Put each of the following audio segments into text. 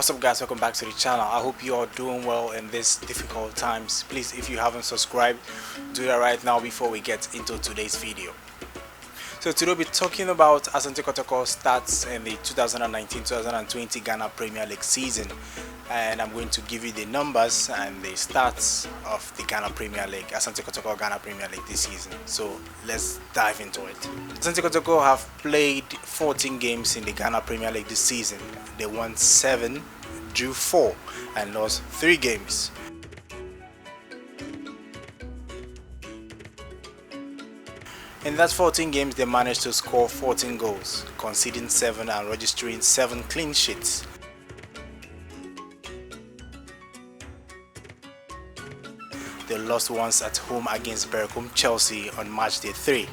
What's up guys, welcome back to the channel. I hope you are doing well in these difficult times. Please, if you haven't subscribed, do that right now before we get into today's video. So today we'll be talking about Asante Kotoko stats in the 2019-2020 Ghana Premier League season, and I'm going to give you the numbers and the stats of the Ghana Premier League, Asante Kotoko Ghana Premier League this season. So let's dive into it. Asante Kotoko have played 14 games in the Ghana Premier League this season. They won 7, drew 4 and lost 3 games. In that 14 games, they managed to score 14 goals, conceding 7 and registering 7 clean sheets. They lost once at home against Berkum Chelsea on March day 3.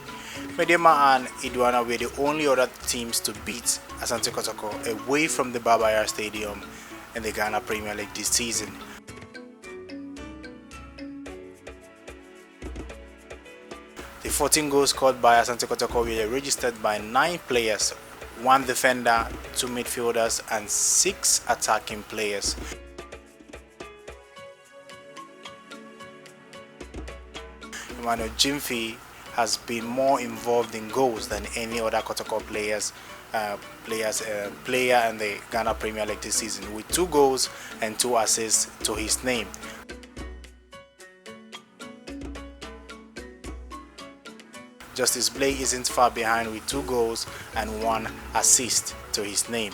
Medema and Idwana were the only other teams to beat Asante Kotoko away from the Babaya Stadium in the Ghana Premier League this season. The 14 goals scored by Asante Kotoko were registered by 9 players, 1 defender, 2 midfielders and 6 attacking players. Emmanuel Jimfi has been more involved in goals than any other Kotoko player in the Ghana Premier League this season, with 2 goals and 2 assists to his name. Justice Blay isn't far behind with 2 goals and 1 assist to his name.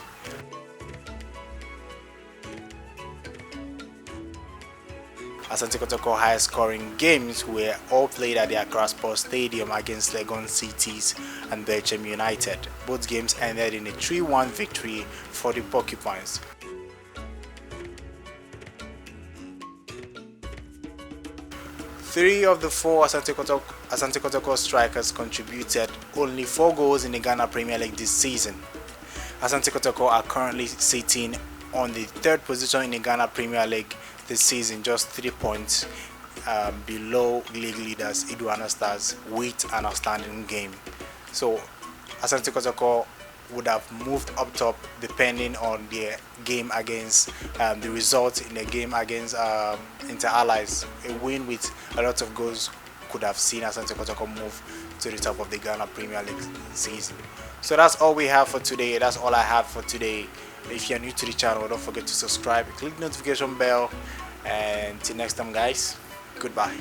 Asante Kotoko highest scoring games were all played at the Accra Sports Stadium against Legon Cities and Belgium United. Both games ended in a 3-1 victory for the Porcupines. Three of the 4 Asante Kotoko strikers contributed only 4 goals in the Ghana Premier League this season. Asante Kotoko are currently sitting on the 3rd position in the Ghana Premier League this season, just 3 points below league leaders Idwana Stars with an outstanding game. So Asante Kotoko would have moved up top depending on the game against the result in the game against Inter Allies. A win with a lot of goals could have seen Asante Kotoko move to the top of the Ghana Premier League season. So that's all we have for today. That's all I have for today. If you're new to the channel, don't forget to subscribe, click the notification bell, and till next time guys, goodbye.